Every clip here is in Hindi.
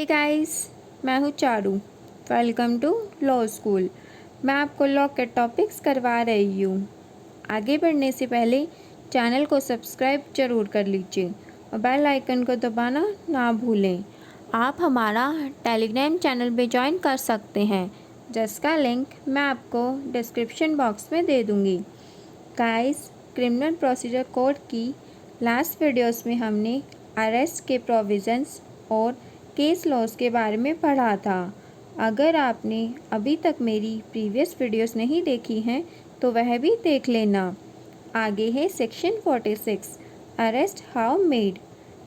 हे गाइस, मैं हूँ Charu. Welcome to law school. मैं आपको लॉ के टॉपिक्स करवा रही हूँ। आगे बढ़ने से पहले चैनल को सब्सक्राइब जरूर कर लीजिए और बेल आइकन को दबाना ना भूलें। आप हमारा टेलीग्राम चैनल पे ज्वाइन कर सकते हैं, जिसका लिंक मैं आपको डिस्क्रिप्शन बॉक्स में दे दूँगी। गाइस, क्रिमिनल प्रोसीजर कोड की लास्ट वीडियोस में हमने अरेस्ट के प्रोविज़न्स और केस लॉज के बारे में पढ़ा था। अगर आपने अभी तक मेरी प्रीवियस वीडियोस नहीं देखी हैं तो वह भी देख लेना। आगे है section 46 arrest how made.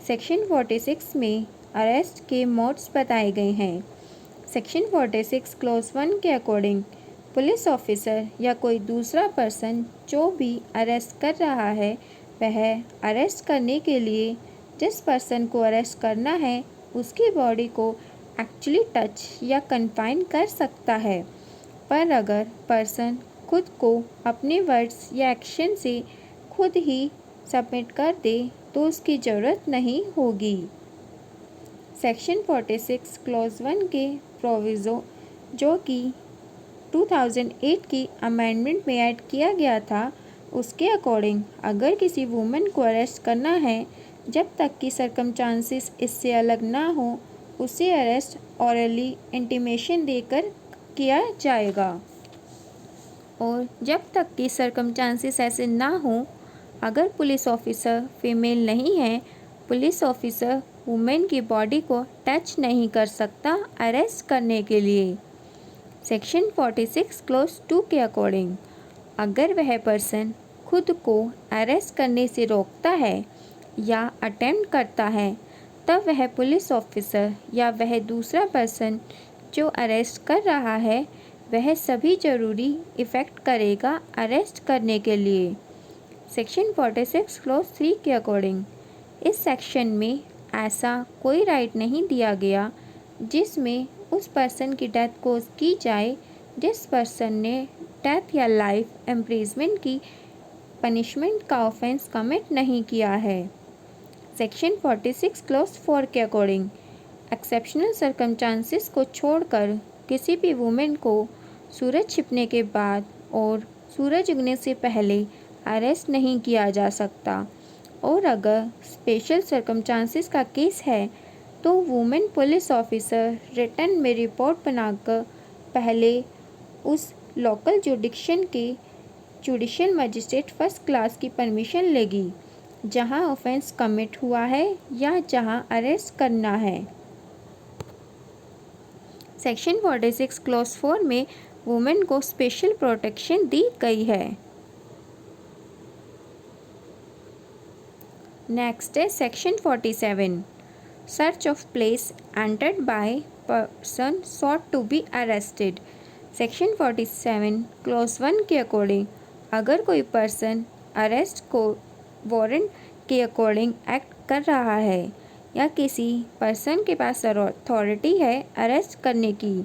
Section 46 में अरेस्ट के मोड्स बताए गए हैं। सेक्शन 46 क्लॉज 1 के अकॉर्डिंग पुलिस ऑफिसर या कोई दूसरा पर्सन जो भी अरेस्ट कर रहा है, वह अरेस्ट करने के लिए जिस पर्सन को अरेस्ट करना है उसकी बॉडी को एक्चुअली टच या कन्फाइन कर सकता है, पर अगर पर्सन खुद को अपने वर्ड्स या एक्शन से खुद ही सबमिट कर दे तो उसकी ज़रूरत नहीं होगी। सेक्शन 46 क्लॉज 1 के प्रोविज़ो जो कि 2008 की अमेंडमेंट में ऐड किया गया था, उसके अकॉर्डिंग अगर किसी वुमेन को अरेस्ट करना है, जब तक कि सर्कमस्टांसेस इससे अलग ना हो, उसे अरेस्ट ऑरली इंटीमेशन देकर किया जाएगा। और जब तक कि सर्कमस्टांसेस ऐसे ना हो, अगर पुलिस ऑफिसर फीमेल नहीं है, पुलिस ऑफिसर वुमेन की बॉडी को टच नहीं कर सकता अरेस्ट करने के लिए। सेक्शन 46 क्लॉज 2 के अकॉर्डिंग अगर वह पर्सन खुद को अरेस्ट करने से रोकता है या अटेम्प्ट करता है, तब वह पुलिस ऑफिसर या वह दूसरा पर्सन जो अरेस्ट कर रहा है, वह सभी ज़रूरी इफ़ेक्ट करेगा अरेस्ट करने के लिए। सेक्शन 46 क्लॉज 3 के अकॉर्डिंग इस सेक्शन में ऐसा कोई राइट नहीं दिया गया जिसमें उस पर्सन की डेथ कोज की जाए जिस पर्सन ने डेथ या लाइफ इम्प्रिजमेंट की पनिशमेंट का ऑफेंस कमिट नहीं किया है। सेक्शन 46 क्लॉज 4 के अकॉर्डिंग एक्सेप्शनल सर्कमस्टांसेस को छोड़कर किसी भी वुमेन को सूरज छिपने के बाद और सूरज उगने से पहले अरेस्ट नहीं किया जा सकता, और अगर स्पेशल सर्कमस्टांसेस का केस है तो वुमेन पुलिस ऑफिसर रिटर्न में रिपोर्ट बनाकर पहले उस लोकल जुडिक्शन के जुडिशियल मजिस्ट्रेट फर्स्ट क्लास की परमिशन लेगी जहां ऑफेंस कमिट हुआ है या जहां अरेस्ट करना है। सेक्शन 46 क्लॉज 4 में वुमेन को स्पेशल प्रोटेक्शन दी गई है। नेक्स्ट है section 47 search of place entered by person sought to be arrested. Section 47 clause 1 के अकॉर्डिंग अगर कोई पर्सन अरेस्ट को वारंट के अकॉर्डिंग एक्ट कर रहा है या किसी पर्सन के पास अथॉरिटी है अरेस्ट करने की,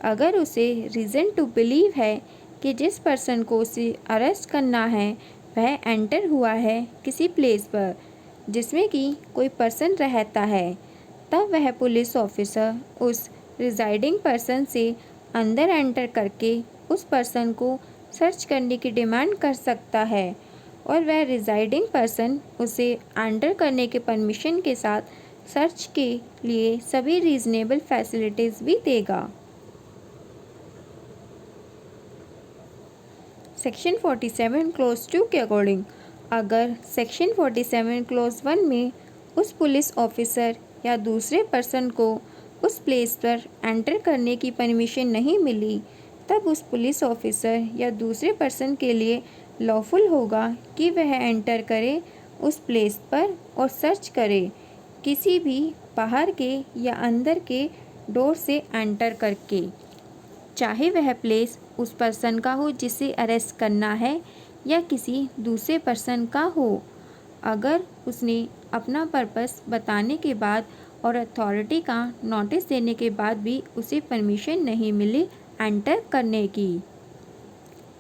अगर उसे रीज़न टू बिलीव है कि जिस पर्सन को उसे अरेस्ट करना है वह एंटर हुआ है किसी प्लेस पर जिसमें कि कोई पर्सन रहता है, तब वह पुलिस ऑफिसर उस रिजाइडिंग पर्सन से अंदर एंटर करके उस पर्सन को सर्च करने की डिमांड कर सकता है और वह रिजाइडिंग पर्सन उसे एंटर करने के परमिशन के साथ सर्च के लिए सभी रीजनेबल फैसिलिटीज़ भी देगा। सेक्शन 47 क्लॉज 2 के अकॉर्डिंग अगर सेक्शन 47 क्लॉज 1 में उस पुलिस ऑफिसर या दूसरे पर्सन को उस प्लेस पर एंटर करने की परमिशन नहीं मिली, तब उस पुलिस ऑफिसर या दूसरे पर्सन के लिए लॉफुल होगा कि वह एंटर करे उस प्लेस पर और सर्च करे किसी भी बाहर के या अंदर के डोर से एंटर करके, चाहे वह प्लेस उस पर्सन का हो जिसे अरेस्ट करना है या किसी दूसरे पर्सन का हो, अगर उसने अपना पर्पस बताने के बाद और अथॉरिटी का नोटिस देने के बाद भी उसे परमिशन नहीं मिली एंटर करने की।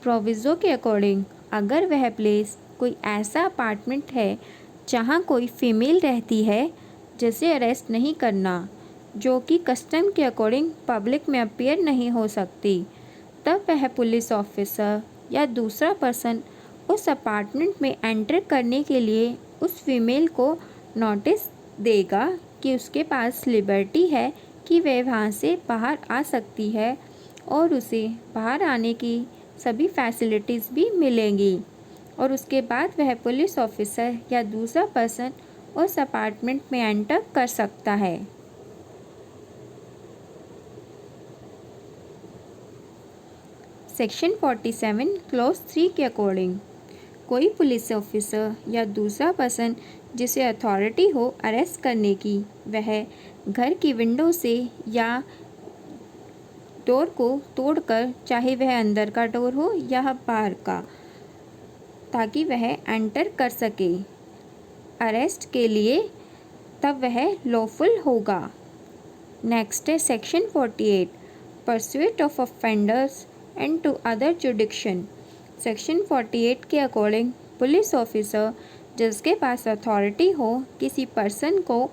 प्रोविज़ो के अकॉर्डिंग अगर वह प्लेस कोई ऐसा अपार्टमेंट है जहां कोई फीमेल रहती है, जिसे अरेस्ट नहीं करना, जो कि कस्टम के अकॉर्डिंग पब्लिक में अपीयर नहीं हो सकती, तब वह पुलिस ऑफिसर या दूसरा पर्सन उस अपार्टमेंट में एंटर करने के लिए उस फीमेल को नोटिस देगा कि उसके पास लिबर्टी है कि वह वहाँ से बाहर आ सकती है और उसे बाहर आने की सभी फैसिलिटीज़ भी मिलेंगी, और उसके बाद वह पुलिस ऑफिसर या दूसरा पर्सन उस अपार्टमेंट में एंटर कर सकता है। सेक्शन 47 क्लॉज 3 के अकॉर्डिंग कोई पुलिस ऑफिसर या दूसरा पर्सन जिसे अथॉरिटी हो अरेस्ट करने की, वह घर की विंडो से या डोर को तोड़कर, चाहे वह अंदर का डोर हो या बाहर का, ताकि वह एंटर कर सके अरेस्ट के लिए, तब वह लॉफुल होगा। नेक्स्ट है section 48 pursuit of offenders and to other jurisdiction. Section 48 के अकॉर्डिंग पुलिस ऑफिसर जिसके पास अथॉरिटी हो किसी पर्सन को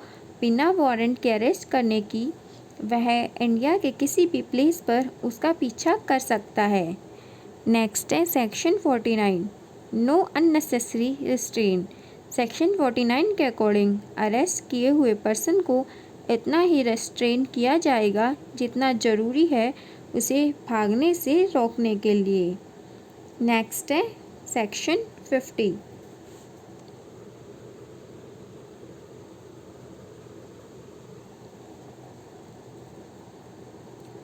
बिना वारंट के अरेस्ट करने की, वह इंडिया के किसी भी प्लेस पर उसका पीछा कर सकता है। नेक्स्ट है section 49 know unnecessary restrain. Section 49 के अकॉर्डिंग अरेस्ट किए हुए पर्सन को इतना ही रेस्ट्रेन किया जाएगा जितना ज़रूरी है उसे भागने से रोकने के लिए। नेक्स्ट है section 50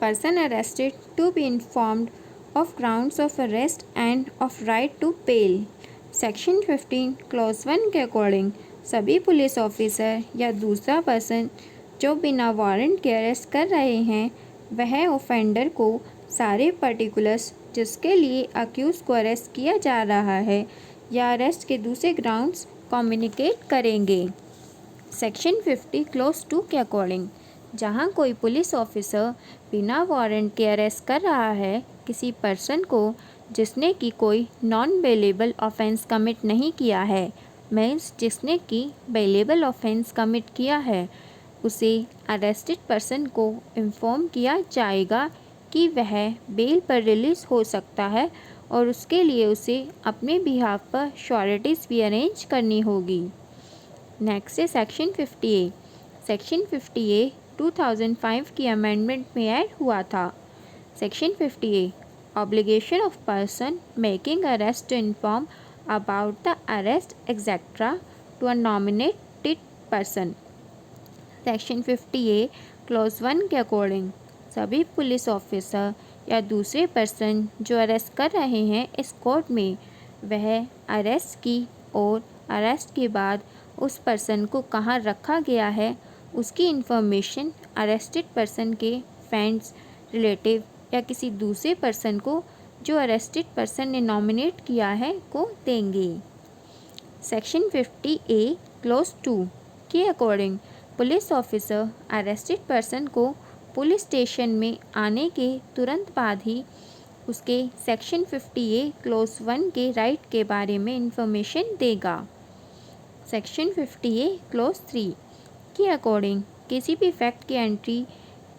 person arrested to be informed of grounds of arrest and of right to bail। Section 15 clause 1 के अकॉर्डिंग सभी पुलिस ऑफिसर या दूसरा पर्सन जो बिना वारंट के अरेस्ट कर रहे हैं, वह ऑफेंडर को सारे पर्टिकुलर्स जिसके लिए अक्यूज को अरेस्ट किया जा रहा है या अरेस्ट के दूसरे ग्राउंड्स कम्युनिकेट करेंगे। सेक्शन 50 क्लॉज 2 के अकॉर्डिंग जहां कोई पुलिस ऑफिसर बिना वारंट के अरेस्ट कर रहा है किसी पर्सन को जिसने कि कोई नॉन बेलेबल ऑफेंस कमिट नहीं किया है, मीन्स जिसने कि बेलेबल ऑफेंस कमिट किया है, उसे अरेस्टेड पर्सन को इन्फॉर्म किया जाएगा कि वह बेल पर रिलीज़ हो सकता है और उसके लिए उसे अपने बिहाफ पर श्योरिटीज़ भी अरेंज करनी होगी। नेक्स्ट है सेक्शन 50A। सेक्शन 50A 2005 की अमेंडमेंट में ऐड हुआ था। Section 50A obligation of person making arrest to inform about the arrest etcetera to a nominated person. Section 50A clause 1 के अकॉर्डिंग सभी पुलिस ऑफिसर या दूसरे पर्सन जो अरेस्ट कर रहे हैं इस कोर्ट में, वह अरेस्ट की और अरेस्ट के बाद उस पर्सन को कहाँ रखा गया है उसकी इन्फॉर्मेशन अरेस्टेड पर्सन के फ्रेंड्स, रिलेटिव या किसी दूसरे पर्सन को जो अरेस्टेड पर्सन ने नॉमिनेट किया है को देंगे। सेक्शन 50A क्लॉज 2 के according police officer arrested person को पुलिस स्टेशन में आने के तुरंत बाद ही उसके सेक्शन 50A क्लॉज 1 के राइट के बारे में इंफॉर्मेशन देगा। सेक्शन 50A क्लॉज 3 के अकॉर्डिंग किसी भी फैक्ट की एंट्री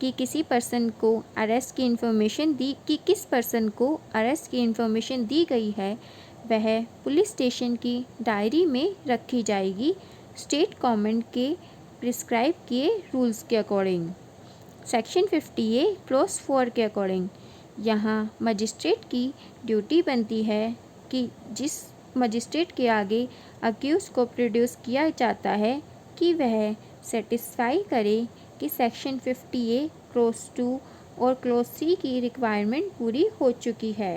कि किसी पर्सन को अरेस्ट की इन्फॉर्मेशन दी कि किस पर्सन को अरेस्ट की इन्फॉर्मेशन दी गई है, वह पुलिस स्टेशन की डायरी में रखी जाएगी स्टेट गवर्नमेंट के प्रिस्क्राइब किए रूल्स के अकॉर्डिंग। सेक्शन 50A क्लॉज 4 के अकॉर्डिंग यहाँ मजिस्ट्रेट की ड्यूटी बनती है कि जिस मजिस्ट्रेट के आगे अक्यूज़ को प्रोड्यूस किया जाता है कि वह सेटिस्फाई करे कि सेक्शन 50A क्लॉज 2 और क्लॉज 3 की रिक्वायरमेंट पूरी हो चुकी है।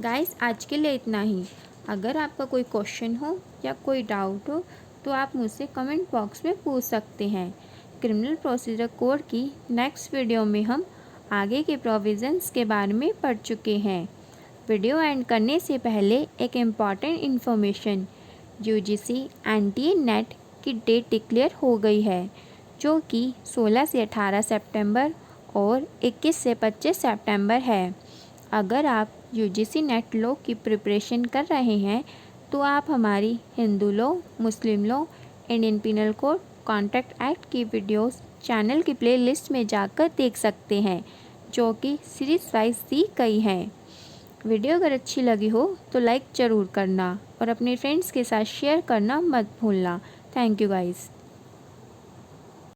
गाइस आज के लिए इतना ही। अगर आपका कोई क्वेश्चन हो या कोई डाउट हो तो आप मुझसे कमेंट बॉक्स में पूछ सकते हैं। क्रिमिनल प्रोसीजर कोड की नेक्स्ट वीडियो में हम आगे के प्रोविज़न्स के बारे में पढ़ चुके हैं। वीडियो एंड करने से पहले एक important information, UGC NTA net की डेट डिक्लेयर हो गई है जो कि 16 से 18 सितंबर और 21 से 25 सितंबर है। अगर आप UGC नेट लॉ की प्रिपरेशन कर रहे हैं तो आप हमारी हिंदू लॉ, मुस्लिम law, Indian penal code, contract act की वीडियोस चैनल की प्लेलिस्ट में जाकर देख सकते हैं, जो कि सीरीज़ वाइज दी गई हैं। वीडियो अगर अच्छी लगी हो तो लाइक ज़रूर करना और अपने फ्रेंड्स के साथ शेयर करना मत भूलना। Thank you guys.